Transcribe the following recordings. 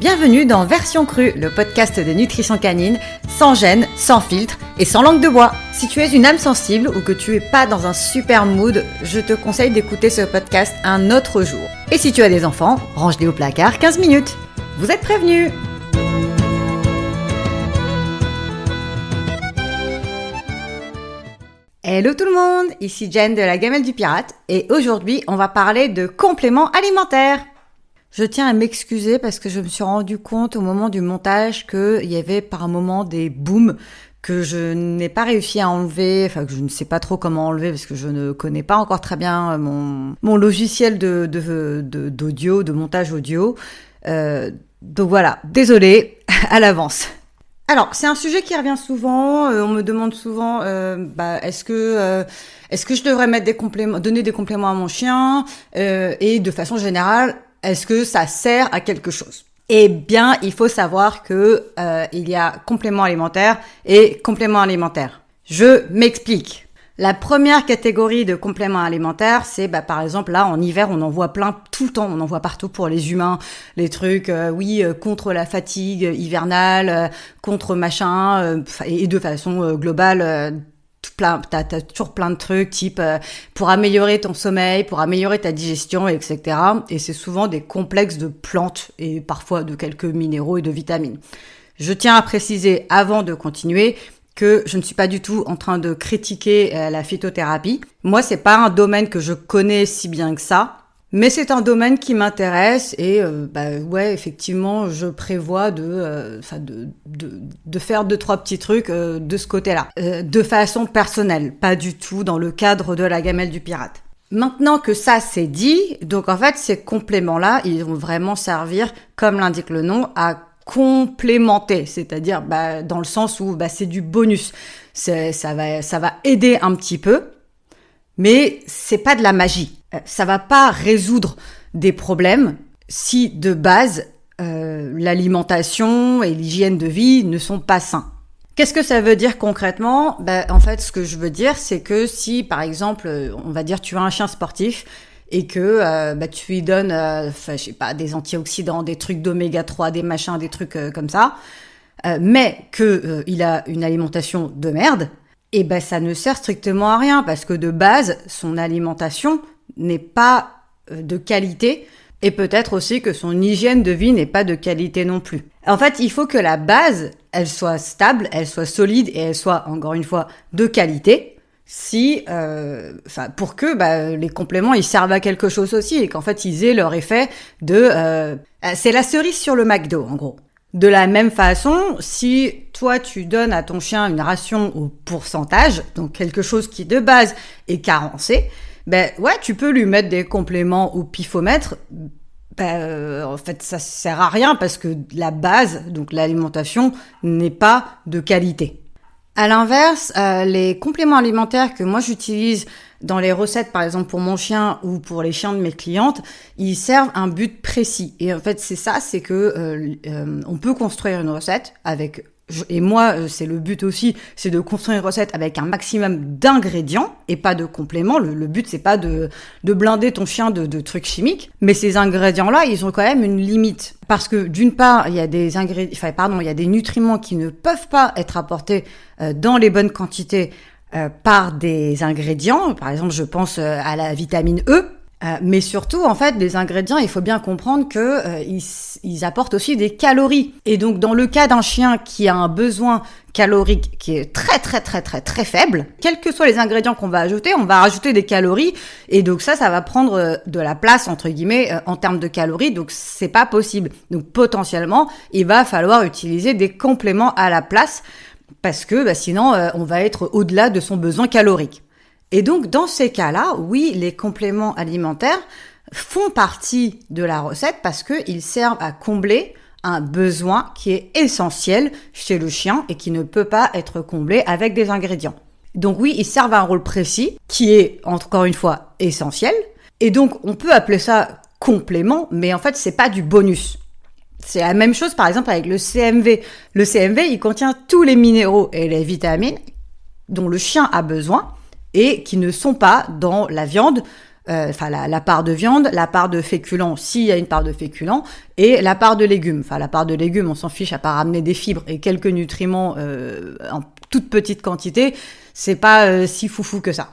Bienvenue dans Version Crue, le podcast de nutrition canine, sans gêne, sans filtre et sans langue de bois. Si tu es une âme sensible ou que tu es pas dans un super mood, je te conseille d'écouter ce podcast un autre jour. Et si tu as des enfants, range-les au placard 15 minutes. Vous êtes prévenus! Hello tout le monde, ici Jen de la Gamelle du Pirate et aujourd'hui on va parler de compléments alimentaires. Je tiens à m'excuser parce que je me suis rendu compte au moment du montage qu'il y avait par moment des booms que je n'ai pas réussi à enlever, enfin que je ne sais pas trop comment enlever parce que je ne connais pas encore très bien mon logiciel d'audio, de montage audio. Donc voilà, désolée à l'avance. Alors, c'est un sujet qui revient souvent. On me demande souvent, est-ce que je devrais mettre donner des compléments à mon chien et de façon générale, est-ce que ça sert à quelque chose? Eh bien, il faut savoir que il y a compléments alimentaires et compléments alimentaires. Je m'explique. La première catégorie de compléments alimentaires, c'est par exemple là en hiver on en voit plein tout le temps, on en voit partout pour les humains, les trucs contre la fatigue hivernale, contre machin et de façon globale t'as toujours plein de trucs type pour améliorer ton sommeil, pour améliorer ta digestion, etc. Et c'est souvent des complexes de plantes et parfois de quelques minéraux et de vitamines. Je tiens à préciser avant de continuer que je ne suis pas du tout en train de critiquer la phytothérapie. Moi, c'est pas un domaine que je connais si bien que ça, mais c'est un domaine qui m'intéresse et effectivement, je prévois de faire 2-3 petits trucs de ce côté-là, de façon personnelle, pas du tout dans le cadre de la Gamelle du Pirate. Maintenant que ça c'est dit, donc en fait ces compléments-là, ils vont vraiment servir, comme l'indique le nom, à complémenter, c'est-à-dire dans le sens où c'est du bonus. Ça va aider un petit peu, mais c'est pas de la magie. Ça va pas résoudre des problèmes si de base l'alimentation et l'hygiène de vie ne sont pas sains. Qu'est-ce que ça veut dire concrètement? En fait, ce que je veux dire, c'est que si par exemple, on va dire tu as un chien sportif et que tu lui donnes des antioxydants, des trucs d'oméga 3, des machins, des trucs comme ça, mais que il a une alimentation de merde, et ça ne sert strictement à rien parce que de base son alimentation n'est pas de qualité et peut-être aussi que son hygiène de vie n'est pas de qualité non plus. En fait, il faut que la base elle soit stable, elle soit solide et elle soit encore une fois de qualité. Pour que les compléments ils servent à quelque chose aussi et qu'en fait ils aient leur effet c'est la cerise sur le McDo en gros. De la même façon, si toi tu donnes à ton chien une ration au pourcentage, donc quelque chose qui de base est carencé, tu peux lui mettre des compléments au pifomètre. En fait ça sert à rien parce que la base, donc l'alimentation, n'est pas de qualité. À l'inverse, les compléments alimentaires que moi j'utilise dans les recettes, par exemple pour mon chien ou pour les chiens de mes clientes, ils servent un but précis. Et en fait, c'est que on peut construire une recette avec. Et moi, c'est le but aussi, c'est de construire une recette avec un maximum d'ingrédients et pas de compléments. Le but, c'est pas de blinder ton chien de trucs chimiques, mais ces ingrédients-là, ils ont quand même une limite. Parce que d'une part, il y a des nutriments qui ne peuvent pas être apportés dans les bonnes quantités par des ingrédients. Par exemple, je pense à la vitamine E. Mais surtout, en fait, les ingrédients, il faut bien comprendre que ils apportent aussi des calories. Et donc, dans le cas d'un chien qui a un besoin calorique qui est très, très, très, très, très faible, quels que soient les ingrédients qu'on va ajouter, on va rajouter des calories. Et donc, ça va prendre de la place, entre guillemets, en termes de calories. Donc, c'est pas possible. Donc, potentiellement, il va falloir utiliser des compléments à la place parce que sinon, on va être au-delà de son besoin calorique. Et donc, dans ces cas-là, oui, les compléments alimentaires font partie de la recette parce qu'ils servent à combler un besoin qui est essentiel chez le chien et qui ne peut pas être comblé avec des ingrédients. Donc oui, ils servent à un rôle précis qui est, encore une fois, essentiel. Et donc, on peut appeler ça complément, mais en fait, c'est pas du bonus. C'est la même chose, par exemple, avec le CMV. Le CMV, il contient tous les minéraux et les vitamines dont le chien a besoin et qui ne sont pas dans la viande enfin la part de viande, la part de féculents s'il y a une part de féculents, et la part de légumes. Enfin la part de légumes, on s'en fiche à part ramener des fibres et quelques nutriments en toute petite quantité, c'est pas si foufou que ça.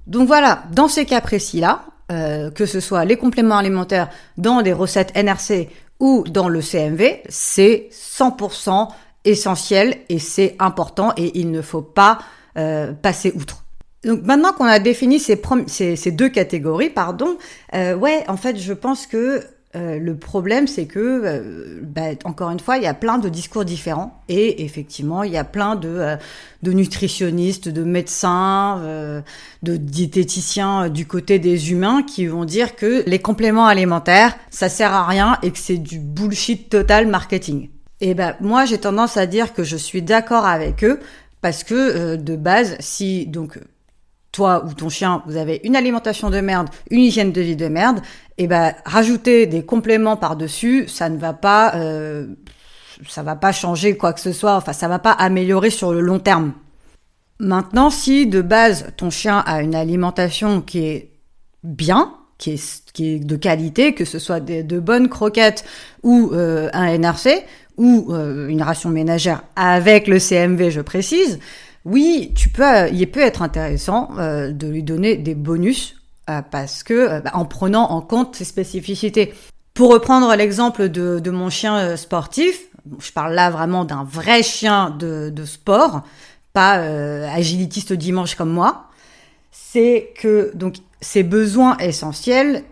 Donc voilà, dans ces cas précis-là, que ce soit les compléments alimentaires dans des recettes NRC ou dans le CMV, c'est 100% essentiel et c'est important et il ne faut pas passer outre. Donc maintenant qu'on a défini ces deux catégories, en fait, je pense que le problème, c'est que, encore une fois, il y a plein de discours différents et effectivement, il y a plein de nutritionnistes, de médecins, de diététiciens du côté des humains qui vont dire que les compléments alimentaires, ça sert à rien et que c'est du bullshit total marketing. Et moi, j'ai tendance à dire que je suis d'accord avec eux parce que de base, si donc toi ou ton chien, vous avez une alimentation de merde, une hygiène de vie de merde, et rajouter des compléments par-dessus, ça va pas changer quoi que ce soit, enfin ça va pas améliorer sur le long terme. Maintenant, si de base ton chien a une alimentation qui est bien, qui est de qualité, que ce soit de bonnes croquettes ou un NRC ou une ration ménagère avec le CMV, je précise, oui, il peut être intéressant de lui donner des bonus parce que en prenant en compte ses spécificités. Pour reprendre l'exemple de mon chien sportif, je parle là vraiment d'un vrai chien de sport, pas agilitiste dimanche comme moi, c'est que donc ses besoins essentiels,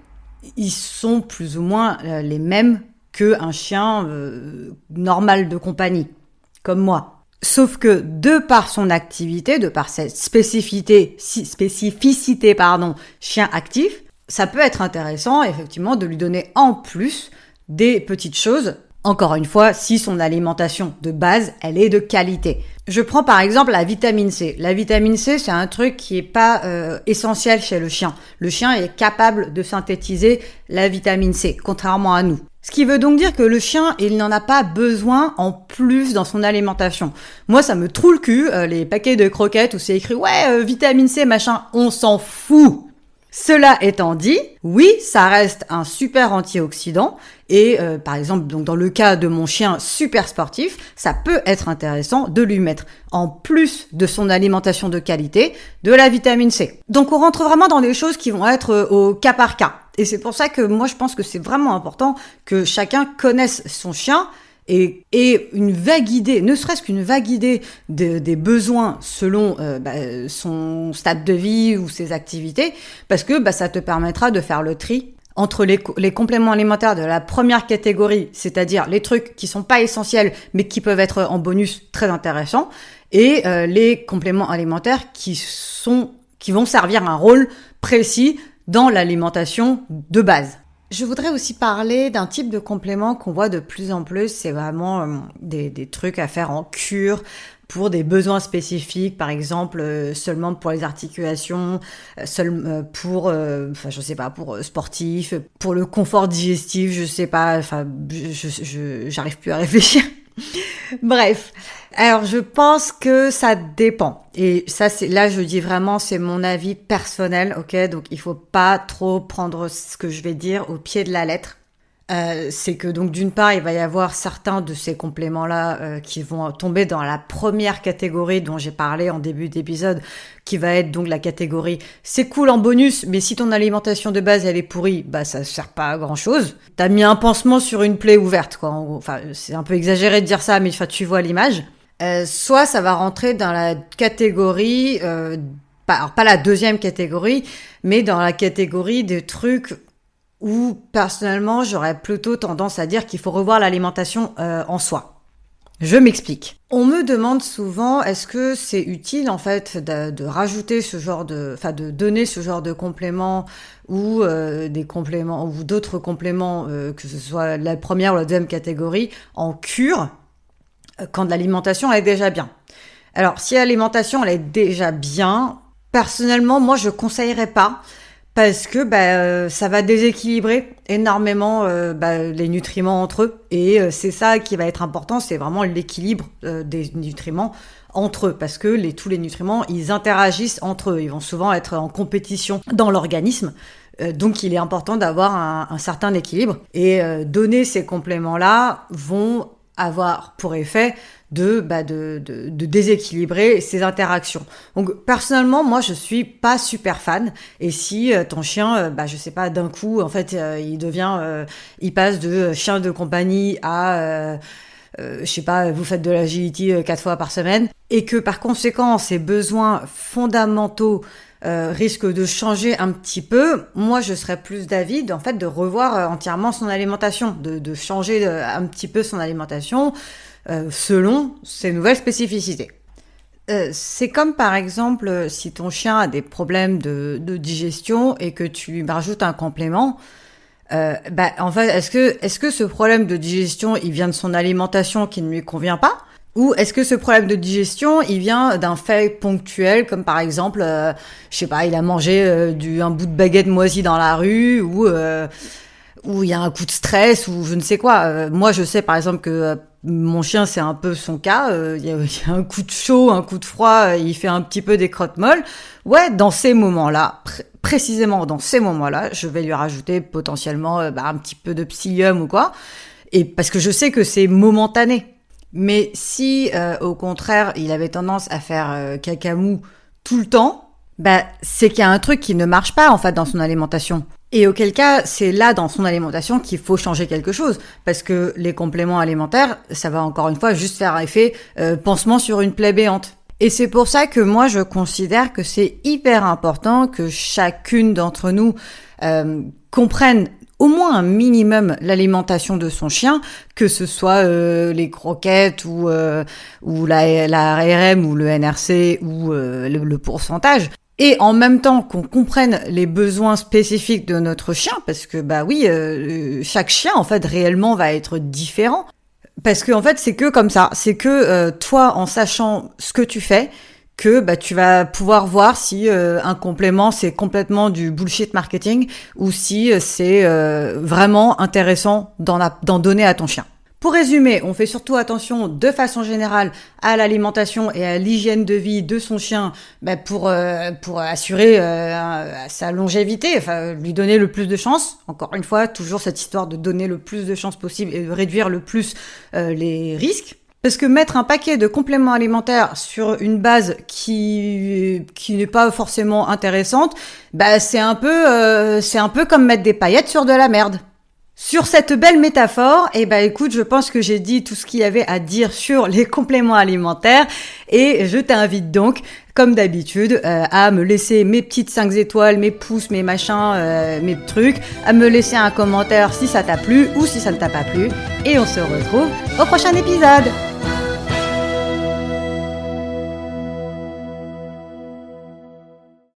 ils sont plus ou moins les mêmes qu'un chien normal de compagnie, comme moi. Sauf que de par son activité, de par cette spécificité, chien actif, ça peut être intéressant effectivement de lui donner en plus des petites choses. Encore une fois, si son alimentation de base, elle est de qualité. Je prends par exemple la vitamine C. La vitamine C, c'est un truc qui est pas essentiel chez le chien. Le chien est capable de synthétiser la vitamine C, contrairement à nous. Ce qui veut donc dire que le chien, il n'en a pas besoin en plus dans son alimentation. Moi, ça me troue le cul, les paquets de croquettes où c'est écrit « Ouais, vitamine C, machin », on s'en fout. Cela étant dit, oui, ça reste un super antioxydant et par exemple, donc dans le cas de mon chien super sportif, ça peut être intéressant de lui mettre en plus de son alimentation de qualité de la vitamine C. Donc on rentre vraiment dans des choses qui vont être au cas par cas. Et c'est pour ça que moi je pense que c'est vraiment important que chacun connaisse son chien et une vague idée, ne serait-ce qu'une vague idée des besoins selon son stade de vie ou ses activités, parce que ça te permettra de faire le tri entre les compléments alimentaires de la première catégorie, c'est-à-dire les trucs qui sont pas essentiels mais qui peuvent être en bonus très intéressants, et les compléments alimentaires qui vont servir un rôle précis dans l'alimentation de base. Je voudrais aussi parler d'un type de complément qu'on voit de plus en plus, c'est vraiment des trucs à faire en cure pour des besoins spécifiques, par exemple seulement pour les articulations, pour sportifs, pour le confort digestif, je sais pas, j'arrive plus à réfléchir. Bref, alors je pense que ça dépend. Et ça, là je dis vraiment, c'est mon avis personnel, ok? Donc il faut pas trop prendre ce que je vais dire au pied de la lettre. C'est que donc d'une part, il va y avoir certains de ces compléments-là qui vont tomber dans la première catégorie dont j'ai parlé en début d'épisode, qui va être donc la catégorie c'est cool en bonus, mais si ton alimentation de base elle est pourrie, ça sert pas à grand chose. T'as mis un pansement sur une plaie ouverte, quoi. Enfin, c'est un peu exagéré de dire ça, mais tu vois l'image. Soit ça va rentrer dans la catégorie, pas la deuxième catégorie, mais dans la catégorie des trucs où personnellement j'aurais plutôt tendance à dire qu'il faut revoir l'alimentation en soi. Je m'explique. On me demande souvent est-ce que c'est utile en fait de rajouter de donner ce genre de compléments ou des compléments ou d'autres compléments que ce soit la première ou la deuxième catégorie en cure quand l'alimentation est déjà bien. Alors si l'alimentation elle est déjà bien, personnellement moi je conseillerais pas. Parce que ça va déséquilibrer énormément les nutriments entre eux. Et c'est ça qui va être important, c'est vraiment l'équilibre des nutriments entre eux. Parce que tous les nutriments, ils interagissent entre eux. Ils vont souvent être en compétition dans l'organisme. Donc il est important d'avoir un certain équilibre. Et donner ces compléments-là vont avoir pour effet de déséquilibrer ces interactions. Donc personnellement, moi je suis pas super fan. Et si ton chien, je sais pas, d'un coup, en fait, il passe de chien de compagnie à je sais pas, vous faites de l'agility 4 fois par semaine, et que par conséquent ses besoins fondamentaux risquent de changer un petit peu, moi je serais plus d'avis en fait de revoir entièrement son alimentation, de changer un petit peu son alimentation selon ses nouvelles spécificités. C'est comme par exemple si ton chien a des problèmes de digestion et que tu lui rajoutes un complément. En fait, est-ce que ce problème de digestion, il vient de son alimentation qui ne lui convient pas? Ou est-ce que ce problème de digestion, il vient d'un fait ponctuel, comme par exemple, je sais pas, il a mangé un bout de baguette moisi dans la rue, ou il y a un coup de stress, ou je ne sais quoi. Moi, je sais par exemple que mon chien, c'est un peu son cas. Il y a un coup de chaud, un coup de froid, il fait un petit peu des crottes molles. Ouais, dans ces moments-là, précisément dans ces moments-là, je vais lui rajouter potentiellement un petit peu de psyllium ou quoi. Et parce que je sais que c'est momentané. Mais si, au contraire, il avait tendance à faire cacamou tout le temps, c'est qu'il y a un truc qui ne marche pas, en fait, dans son alimentation. Et auquel cas, c'est là, dans son alimentation, qu'il faut changer quelque chose. Parce que les compléments alimentaires, ça va encore une fois juste faire un effet pansement sur une plaie béante. Et c'est pour ça que moi, je considère que c'est hyper important que chacune d'entre nous comprenne au moins un minimum l'alimentation de son chien, que ce soit les croquettes ou la RM ou le NRC ou le pourcentage. Et en même temps qu'on comprenne les besoins spécifiques de notre chien, parce que chaque chien en fait réellement va être différent. Parce que en fait c'est que comme ça, c'est que toi en sachant ce que tu fais, que tu vas pouvoir voir si un complément c'est complètement du bullshit marketing ou si c'est vraiment intéressant d'en donner à ton chien. Pour résumer, on fait surtout attention de façon générale à l'alimentation et à l'hygiène de vie de son chien pour assurer sa longévité, enfin lui donner le plus de chance. Encore une fois, toujours cette histoire de donner le plus de chances possible et de réduire le plus les risques. Parce que mettre un paquet de compléments alimentaires sur une base qui n'est pas forcément intéressante, c'est un peu comme mettre des paillettes sur de la merde. Sur cette belle métaphore, écoute, je pense que j'ai dit tout ce qu'il y avait à dire sur les compléments alimentaires et je t'invite donc, comme d'habitude, à me laisser mes petites 5 étoiles, mes pouces, mes machins, mes trucs, à me laisser un commentaire si ça t'a plu ou si ça ne t'a pas plu et on se retrouve au prochain épisode.